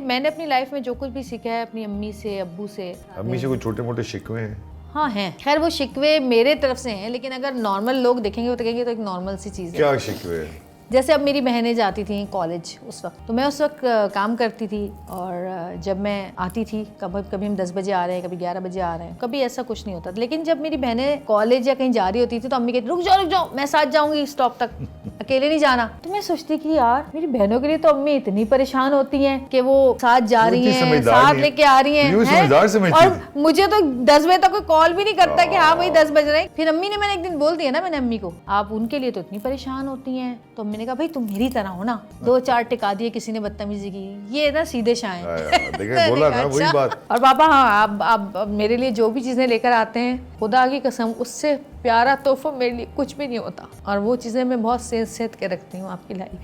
मैंने अपनी लाइफ में जो कुछ भी सीखा है अपनी अम्मी से, अब्बू से। अम्मी से कोई छोटे मोटे शिकवे हैं? हाँ हैं, खैर वो शिकवे मेरे तरफ से हैं, लेकिन अगर नॉर्मल लोग देखेंगे तो कहेंगे तो एक नॉर्मल सी चीज़ है। क्या शिकवे हैं? जैसे अब मेरी बहनें जाती थी कॉलेज उस वक्त, तो मैं उस वक्त काम करती थी, और जब मैं आती थी कभी हम 10 बजे आ रहे हैं, कभी 11 बजे आ रहे हैं, कभी ऐसा कुछ नहीं होता। लेकिन जब मेरी बहनें कॉलेज या कहीं जा रही होती थी तो अम्मी कहती रुक जाओ मैं साथ जाऊंगी स्टॉप तक, अकेले नहीं जाना। तो मैं सोचती कि यार मेरी बहनों के लिए तो अम्मी इतनी परेशान होती हैं कि वो साथ जा रही हैं, साथ लेके आ रही हैं, और मुझे तो 10 बजे तक कोई कॉल भी नहीं करता कि हाँ भाई 10 बज रहे हैं। फिर अम्मी ने, मैंने एक दिन बोल दिया ना मैंने अम्मी को, आप उनके लिए तो इतनी परेशान होती हैं, तो मैंने कहा भाई तुम मेरी तरह हो ना। 2-4 टिका दिए किसी ने बदतमीजी की, ये ना सीधे शाह हैं। बोला ना वही बात। और पापा हाँ आप मेरे लिए जो भी चीजें लेकर आते हैं, खुदा की कसम उससे प्यारा तोहफा मेरे लिए कुछ भी नहीं होता, और वो चीजें मैं बहुत सेहत के रखती हूँ आपकी लाइफ।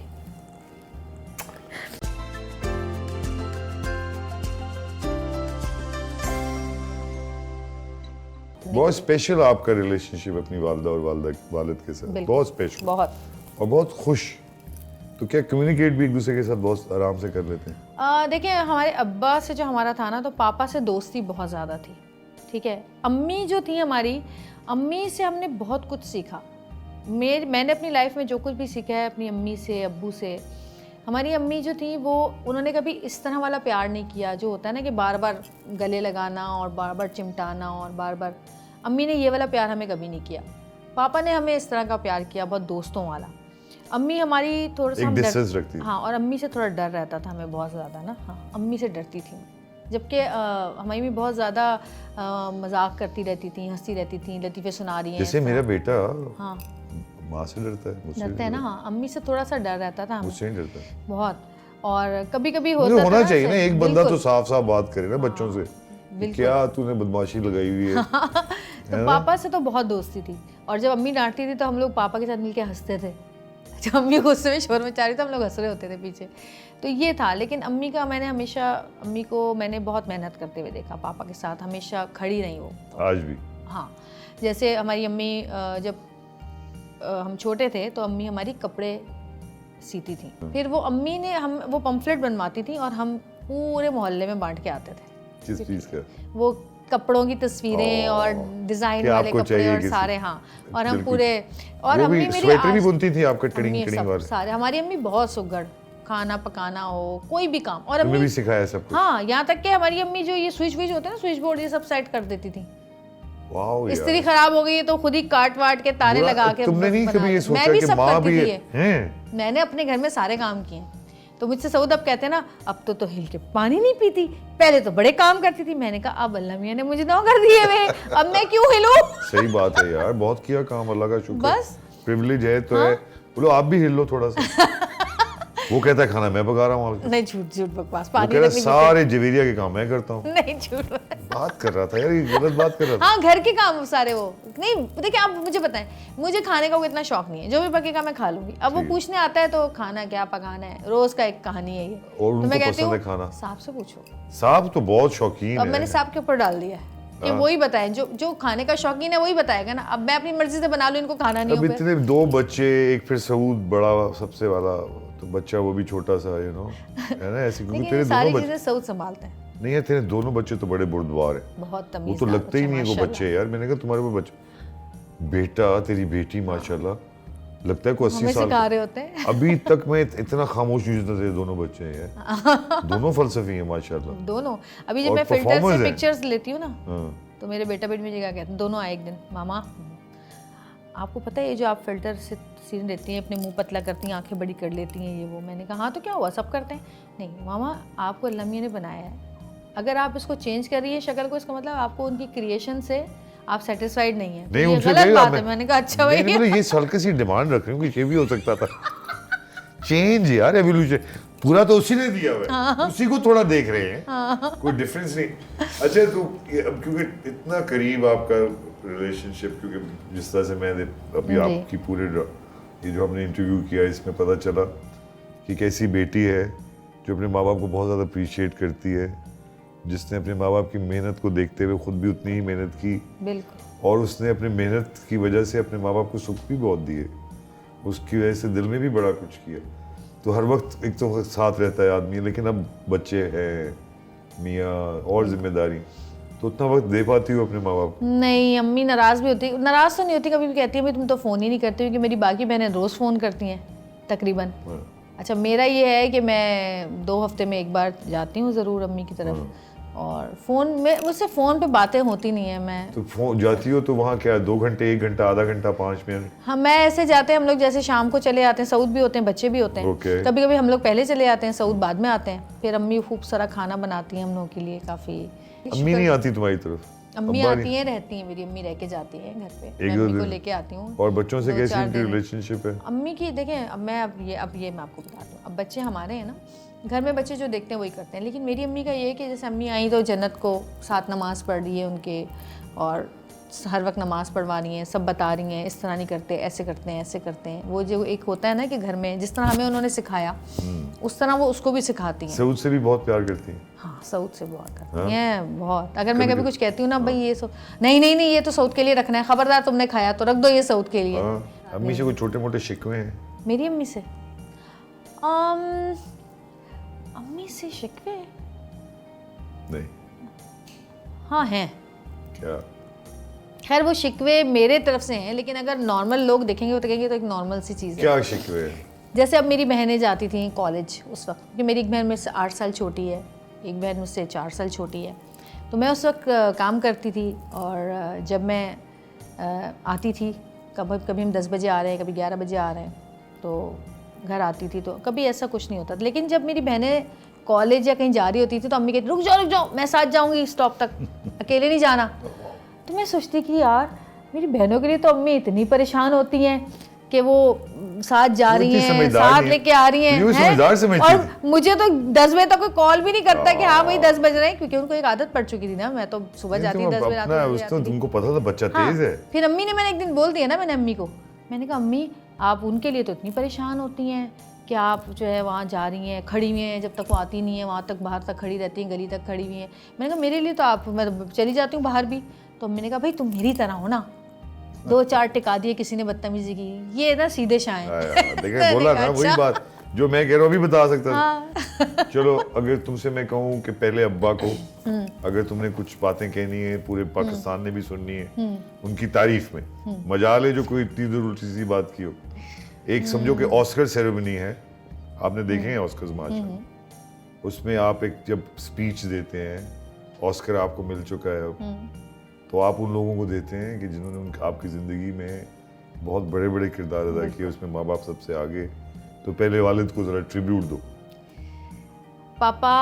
बहुत स्पेशल आपका रिलेशनशिप अपनी वालिदा और वालिद के साथ, बहुत स्पेशल, बहुत और बहुत खुश। तो क्या कम्युनिकेट भी एक दूसरे के साथ बहुत आराम से कर लेते हैं? देखिए हमारे अब्बा से जो हमारा था ना, तो पापा से दोस्ती बहुत ज़्यादा थी, ठीक है। अम्मी जो थी हमारी, अम्मी से हमने बहुत कुछ सीखा। मैंने अपनी लाइफ में जो कुछ भी सीखा है अपनी अम्मी से, अब्बू से। हमारी अम्मी जो थी वो, उन्होंने कभी इस तरह वाला प्यार नहीं किया जो होता है ना कि बार बार गले लगाना और बार बार चिमटाना और बार बार, अम्मी ने ये वाला प्यार हमें कभी नहीं किया। पापा ने हमें इस तरह का प्यार किया, बहुत दोस्तों वाला। अम्मी हमारी थोड़ा सा डिस्टेंस रखती थी। हाँ, और अम्मी से थोड़ा डर रहता था हमें बहुत ज़्यादा ना। हाँ, अम्मी से डरती थी, जबकि हमारी भी बहुत ज़्यादा मजाक करती रहती थी, हंसती रहती थी, लतीफ़े सुना रही हैं। जैसे मेरा बेटा हाँ माँ से डरता है, मुझसे डरते हैं ना। हाँ, अम्मी से थोड़ा सा डर रहता था हमें, मुझसे नहीं डरता बहुत। और कभी कभी होता होना था चाहिए ना, एक बंदा तो साफ साफ बात करे ना हाँ, बच्चों से, क्या तूने बदमाशी लगाई हुई है। तो पापा से तो बहुत दोस्ती थी, और जब अम्मी डांटती थी तो हम लोग पापा के साथ मिलके हंसते थे। जब अम्मी गुस्से में शोर मचा रही तो हम लोग हंस रहे होते थे पीछे। तो ये था। लेकिन अम्मी का, मैंने हमेशा अम्मी को मैंने बहुत मेहनत करते हुए देखा, पापा के साथ हमेशा खड़ी रही वो आज भी। हाँ, जैसे हमारी अम्मी जब हम छोटे थे तो अम्मी हमारी कपड़े सीती थी, फिर वो अम्मी ने वो पम्फलेट बनवाती थी और हम पूरे मोहल्ले में बांट के आते थे। किस चीज़ का? वो कपड़ों की तस्वीरें और डिजाइन वाले कपड़े और सारे। हाँ, और हम पूरे, और अम्मी मेरी स्वेटर भी बुनती थी आपका, टिडिंग वाले सारे। हमारी अम्मी बहुत सुघड़, खाना पकाना हो, कोई भी काम। और अम्मी भी सिखाया सब कुछ। हाँ, यहाँ तक कि हमारी अम्मी जो ये स्विच होते हैं ना, स्विच बोर्ड, ये सब सेट कर देती थी। वाओ, इस्त्री खराब हो गई है तो खुद ही काट वाट के तारे लगा के। तुमने नहीं कभी ये सोचा कि माँ भी है? मैंने अपने घर में सारे काम किए। तो मुझसे सऊद अब कहते हैं ना, अब तो हिल के पानी नहीं पीती, पहले तो बड़े काम करती थी। मैंने कहा अब अल्लाह मियां ने मुझे नौकर दिए हुए, अब मैं क्यों हिलूं? सही बात है यार, बहुत किया काम, अल्लाह का शुक्र, बस प्रिविलेज है तो है। बोलो आप भी हिल लो थोड़ा सा। वो कहता है खाना मैं पका रहा हूँ। नहीं, झूठ बकवास। पानी सारे जवेरिया के काम मैं करता हूँ। नहीं, झूठ बात कर रहा था यार, ये गलत बात कर रहा था। हाँ, घर के काम सारे वो नहीं। देखिए आप मुझे बताएं, मुझे खाने का इतना शौक नहीं है, जो भी पकेगा मैं खा लूंगी। अब वो पूछने आता है तो खाना क्या पकाना है, रोज का एक कहानी है ये। और उनको पसंद है खाना। साहब से पूछो, साहब तो बहुत शौकीन है। अब मैंने साहब के ऊपर डाल दिया है कि वही बताएं, जो खाने का शौकीन है वही बताएगा ना। अब मैं अपनी मर्जी से बना लूं, इनको खाना नहीं हो। अब इतने 2 बच्चे, एक फिर सऊद बड़ा सबसे वाला, तो बच्चा वो भी छोटा सा, है ना ऐसे, क्योंकि तेरे सारी दोनों चीजें सऊद संभालते हैं। नहीं है, तेरे दोनों बच्चे तो बड़े बुर्दवार है, बहुत तमीज़। वो तो लगते ही नहीं है वो बच्चे यार। मैंने कहा तुम्हारे वो बच्चे, बेटा तेरी बेटी माशाल्लाह, लगता है कोई 80 साल सिखा रहे होते हैं। अभी तक मैं इतना खामोश नहीं जितना तेरे दोनों बच्चे हैं यार। दोनों फलसफी हैं माशाल्लाह, दोनों। अभी जब मैं फिल्टर से पिक्चर्स लेती हूँ ना, तो मेरे बेटा बेटी मुझे क्या कहते हैं, दोनों आए एक दिन, मामा आपको पता है ये जो आप फिल्टर से सीन देती हैं, अपने मुंह पतला करती हैं, आंखें बड़ी कर लेती हैं, ये वो। मैंने कहा हाँ तो क्या हुआ, सब करते हैं। नहीं मामा, आपको अल्लाह मियां ने बनाया है, अगर आप इसको चेंज कर रही है शक्ल को, इसका मतलब आपको उनकी क्रिएशन से आप सेटिस्फाइड नहीं है। नहीं, ये गलत बात है। मैंने कहा अच्छा भाई, ये हल्की सी डिमांड रख रही हूँ कि ये भी हो सकता था। चेंज यार, एवोल्यूशन पूरा तो उसी ने दिया हुआ है, उसी को थोड़ा देख रहे हैं, कोई डिफरेंस नहीं। अच्छा, तो अब क्योंकि इतना करीब आपका रिलेशनशिप, क्योंकि जिस तरह से मैंने अभी आपकी पूरे ये जो हमने इंटरव्यू किया इसमें पता चला कि कैसी बेटी है जो अपने माँ बाप को बहुत ज़्यादा अप्रिशिएट करती है, जिसने अपने माँ बाप की मेहनत को देखते हुए खुद भी उतनी ही मेहनत की। बिल्कुल। और उसने अपनी मेहनत की वजह से अपने माँ बाप को सुख भी बहुत दिए, उसकी वजह से दिल में भी बड़ा कुछ किया। तो हर वक्त एक तो साथ रहता है आदमी, लेकिन अब बच्चे हैं, मियाँ और जिम्मेदारी, तो उतना वक्त दे पाती हो अपने माँ बाप? नहीं, अम्मी नाराज़ भी होती, नाराज़ तो नहीं होती, कभी भी कहती है भाई तुम तो फ़ोन ही नहीं करती, क्योंकि मेरी बाकी बहनें रोज़ फ़ोन करती हैं तकरीबन। अच्छा, मेरा ये है कि मैं 2 हफ्ते में एक बार जाती हूँ ज़रूर अम्मी की तरफ, और फ़ोन में मुझसे फ़ोन पे बातें होती नहीं है। मैं तो फोन जाती हो तो वहाँ क्या 2 घंटे, 1 घंटा, आधा घंटा, 5 मिनट? हाँ, मैं ऐसे जाते हैं हम लोग, जैसे शाम को चले आते हैं, सऊद भी होते हैं, बच्चे भी होते हैं। Okay. कभी कभी हम लोग पहले चले आते हैं, सऊद बाद में आते हैं। फिर अम्मी खूब सारा खाना बनाती हैं हम लोगों के लिए, काफ़ी। अम्मी नहीं आती तुम्हारी तरफ? अम्मी अब्बा आती हैं, रहती हैं, मेरी अम्मी रह के जाती हैं घर पे, मैं 1-2 अम्मी को दिन? लेके आती हूँ। और बच्चों से 2-4 कैसी उनकी दिन। रिलेशनशिप है? अम्मी की देखें, अब ये मैं आपको बता दूँ, अब बच्चे हमारे हैं ना, घर में बच्चे जो देखते हैं वही करते हैं, लेकिन मेरी अम्मी का ये है कि जैसे अम्मी आई तो जन्नत को 7 नमाज पढ़ रही है उनके, और हर वक्त नमाज़ पढ़वा रही हैं, सब बता रही हैं, इस तरह नहीं करते, ऐसे करते हैं, ऐसे करते हैं। वो जो एक होता है ना कि घर में जिस तरह हमें उन्होंने सिखाया, उस तरह वो उसको भी सिखाती हैं। सऊद से भी बहुत प्यार करती हैं? हाँ, सऊद से बहुत करती हैं, बहुत। अगर मैं कभी कुछ कहती हूँ ना, भाई ये नहीं नहीं नहीं, ये तो सऊद के लिए रखना है, खबरदार तुमने खाया तो रख दो, ये सऊद के लिए। अम्मी से कोई छोटे मोटे शिकवे हैं? मेरी अम्मी से अम्मी से शिकवे? नहीं। हाँ हैं। क्या? खैर वो शिकवे मेरे तरफ से हैं, लेकिन अगर नॉर्मल लोग देखेंगे तो कहेंगे तो एक नॉर्मल सी चीज़ है। क्या शिकवे है? जैसे अब मेरी बहनें जाती थी कॉलेज उस वक्त, क्योंकि मेरी एक बहन मेरे से 8 साल छोटी है, एक बहन मुझसे 4 साल छोटी है, तो मैं उस वक्त काम करती थी, और जब मैं आती थी, कभी कभी हम 10 बजे आ रहे हैं, कभी 11 बजे आ रहे हैं, तो घर आती थी तो कभी ऐसा कुछ नहीं होता। लेकिन जब मेरी बहनें कॉलेज या कहीं जा रही होती थी तो अम्मी कहती रुक जाओ, मैं साथ जाऊँगी स्टॉप तक, अकेले नहीं जाना। तो मैं सोचती कि यार मेरी बहनों के लिए तो अम्मी इतनी परेशान होती हैं कि वो साथ जा रही हैं, साथ लेके आ रही हैं, और मुझे तो 10 बजे तक कोई कॉल भी नहीं करता कि हाँ भाई 10 बज रहे हैं, क्योंकि उनको एक आदत पड़ चुकी थी ना, मैं तो सुबह जाती थी 10 बजे रात को। तुमको पता था बच्चा तेज है। फिर अम्मी ने, मैंने एक दिन बोल दिया ना, मैंने अम्मी को, मैंने कहा अम्मी आप उनके लिए तो इतनी परेशान होती हैं कि आप जो है वहाँ जा रही हैं, खड़ी हुई हैं, जब तक वो आती नहीं है वहाँ तक बाहर तक खड़ी रहती हैं, गली तक खड़ी हुई हैं। मैंने कहा मेरे लिए तो आप, मैं तो चली जाती हूँ बाहर भी। तो अम्मी ने कहा भाई तुम मेरी तरह हो ना, 2-4 टिका दिए किसी ने बदतमीजी की, ये ना सीधे शाह हैं। देखा, बोला ना वही बात जो मैं कह रहा हूँ, अभी बता सकता था। चलो, अगर तुमसे मैं कहूँ कि पहले अब्बा को अगर तुमने कुछ बातें कहनी है, पूरे पाकिस्तान ने भी सुननी है उनकी तारीफ में, मजाल है जो कोई इतनी दूर उल्टी सी बात की हो। एक समझो कि ऑस्कर सेरेमनी है, आपने देखे हैं ऑस्कर्स माशाल्लाह, उसमें आप एक जब स्पीच देते हैं, ऑस्कर आपको मिल चुका है अब, तो आप उन लोगों को देते हैं कि जिन्होंने आपकी ज़िंदगी में बहुत बड़े बड़े किरदार अदा किए, उसमें माँ बाप सबसे आगे, तो पहले वालिद को ज़रा ट्रिब्यूट दो। पापा,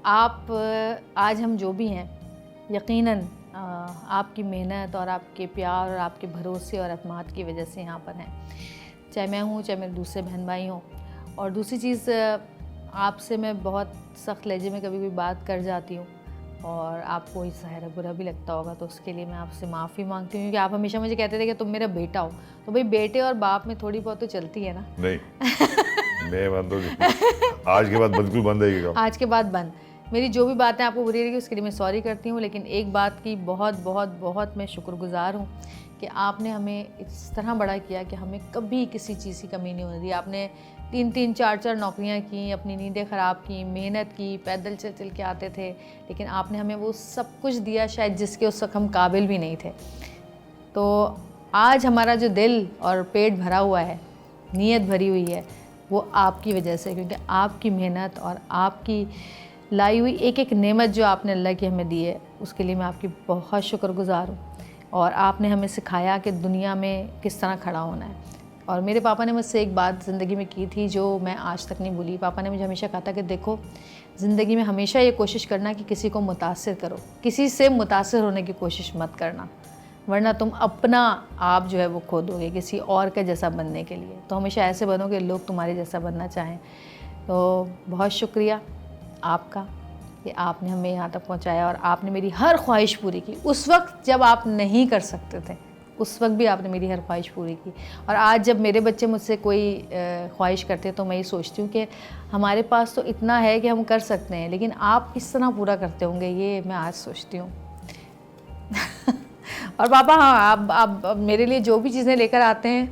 आप आज हम जो भी हैं, यकीनन आपकी मेहनत और आपके प्यार और आपके भरोसे और अतमाद की वजह से यहाँ पर हैं, चाहे मैं हूँ, चाहे मेरे दूसरे बहन भाई हों। और दूसरी चीज़, आपसे मैं बहुत सख्त लहजे में कभी भी बात कर जाती हूँ, और आपको इस ज़ाहिर बुरा भी लगता होगा, तो उसके लिए मैं आपसे माफ़ी मांगती हूँ, क्योंकि आप हमेशा मुझे कहते थे कि तुम मेरा बेटा हो, तो भाई बेटे और बाप में थोड़ी बहुत तो चलती है ना। नहीं मैं मानता हूँ, आज के बाद बिल्कुल बंद है, आज के बाद बंद। मेरी जो भी बातें आपको बुरी लगी उसके लिए मैं सॉरी करती हूँ, लेकिन एक बात की बहुत बहुत बहुत मैं शुक्रगुजार हूँ कि आपने हमें इस तरह बड़ा किया कि हमें कभी किसी चीज़ की कमी नहीं होने दी। आपने 3-3, 4-4 नौकरियाँ की, अपनी नींदें ख़राब की, मेहनत की, पैदल चल के आते थे, लेकिन आपने हमें वो सब कुछ दिया शायद जिसके उस वक्त हम काबिल भी नहीं थे। तो आज हमारा जो दिल और पेट भरा हुआ है, नीयत भरी हुई है, वो आपकी वजह से, क्योंकि आपकी मेहनत और आपकी लाई हुई एक एक नेमत जो आपने अल्लाह की हमें दी है, उसके लिए मैं आपकी बहुत शुक्रगुजार हूँ। और आपने हमें सिखाया कि दुनिया में किस तरह खड़ा होना है। और मेरे पापा ने मुझसे एक बात ज़िंदगी में की थी जो मैं आज तक नहीं भूली। पापा ने मुझे हमेशा कहा था कि देखो, ज़िंदगी में हमेशा ये कोशिश करना कि किसी को मुतासिर करो, किसी से मुतासिर होने की कोशिश मत करना, वरना तुम अपना आप जो है वो खो दोगे किसी और के जैसा बनने के लिए। तो हमेशा ऐसे बनो कि लोग तुम्हारे जैसा बनना चाहें। तो बहुत शुक्रिया आपका कि आपने हमें यहाँ तक पहुँचाया, और आपने मेरी हर ख्वाहिश पूरी की। उस वक्त जब आप नहीं कर सकते थे, उस वक्त भी आपने मेरी हर ख्वाहिश पूरी की। और आज जब मेरे बच्चे मुझसे कोई ख्वाहिश करते हैं तो मैं ये सोचती हूँ कि हमारे पास तो इतना है कि हम कर सकते हैं, लेकिन आप किस तरह पूरा करते होंगे, ये मैं आज सोचती हूँ। और पापा, हाँ, आप मेरे लिए जो भी चीज़ें लेकर आते हैं,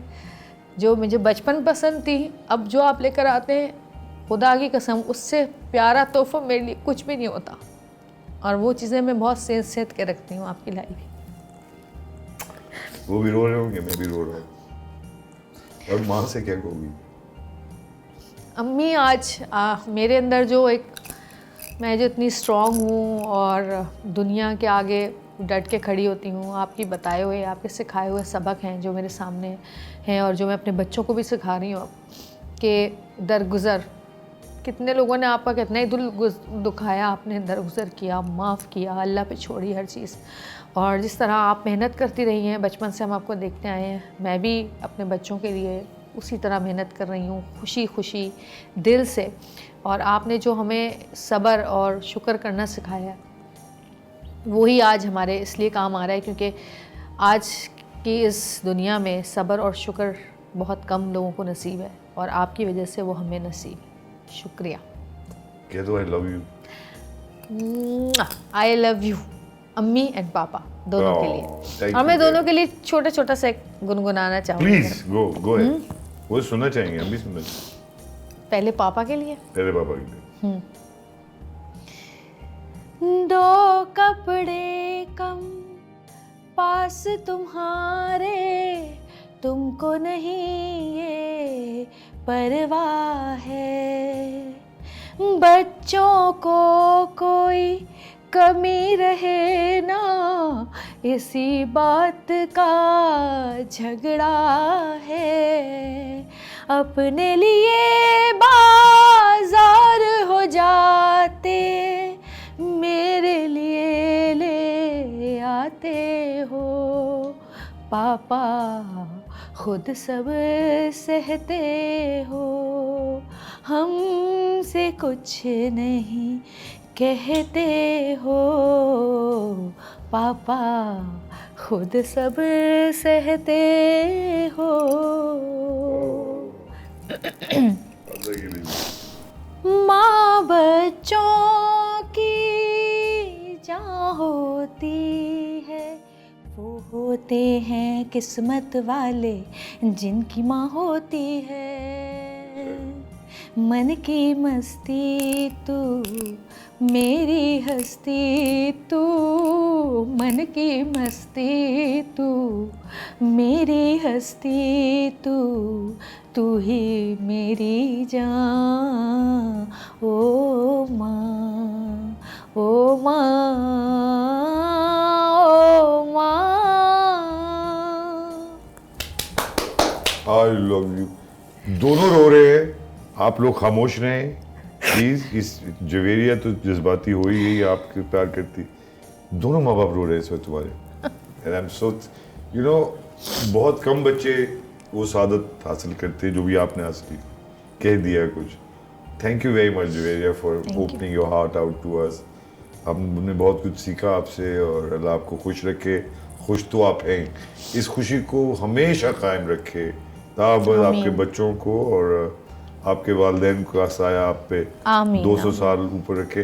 जो मुझे बचपन पसंद थी, अब जो आप लेकर आते हैं, खुदा की कसम उससे प्यारा तोहफा मेरे लिए कुछ भी नहीं होता। और वो चीज़ें मैं बहुत सेंस के रखती हूँ आपकी लाइफ। वो भी रो रहे होंगे, मैं भी रो रहा हूँ। और माँ से क्या कहोगी? अम्मी आज मेरे अंदर जो एक, मैं जो इतनी स्ट्रॉन्ग हूँ और दुनिया के आगे डट के खड़ी होती हूँ, आपकी बताए हुए, आपके सिखाए हुए सबक हैं जो मेरे सामने हैं और जो मैं अपने बच्चों को भी सिखा रही हूँ अब, कि दरगुज़र, कितने लोगों ने आपका कितना ही दिल दुखाया, आपने दरगुज़र किया, माफ़ किया, अल्लाह पे छोड़ी हर चीज़। और जिस तरह आप मेहनत करती रही हैं, बचपन से हम आपको देखते आए हैं, मैं भी अपने बच्चों के लिए उसी तरह मेहनत कर रही हूँ, खुशी खुशी दिल से। और आपने जो हमें सब्र और शुक्र करना सिखाया, वही आज हमारे इसलिए काम आ रहा है क्योंकि आज की इस दुनिया में सब्र और शुक्र बहुत कम लोगों को नसीब है, और आपकी वजह से वो हमें नसीब है। शुक्रिया। कह दो I love you. I love you अम्मी एंड पापा दोनों के लिए। thank और मैं you, दोनों के लिए छोटा छोटा सा एक गुनगुनाना चाहूँगी। Please go ahead. वो सुनना चाहेंगे, हम भी सुनना चाहेंगे। पहले पापा के लिए। तेरे पापा के लिए। दो कपड़े कम पास तुम्हारे, तुमको नहीं ये परवाह है, बच्चों को कोई कमी रहे ना, इसी बात का झगड़ा है, अपने लिए बाजार हो जाते, मेरे लिए ले आते हो, पापा खुद सब सहते हो, हमसे कुछ नहीं कहते हो, पापा खुद सब सहते हो। माँ बच्चों की जान होती है, वो होते हैं किस्मत वाले जिनकी माँ होती है, मन की मस्ती तू मेरी हस्ती तू, मन की मस्ती तू मेरी हस्ती तू, तू ही मेरी जान, ओ माँ, ओ माँ, ओ माँ। I love you. दोनों रो रहे हैं, आप लोग खामोश रहें प्लीज। इस जवेरिया तो जज्बाती हो ही गई, आपके प्यार करती। दोनों माँ बाप रो रहे हैं इस वक्त तुम्हारे। And I am so, you know, बहुत कम बच्चे वो सादत हासिल करते हैं जो भी आपने हासिल कह दिया कुछ। Thank you very much Javeria for opening your heart out to us. हमने बहुत कुछ सीखा आपसे, और अल्लाह आपको खुश रखे। खुश तो आप हैं, इस खुशी को हमेशा कायम रखे, ताबद आपके बच्चों को और आपके वालिदैन का साया आप पे 200 साल ऊपर रखे।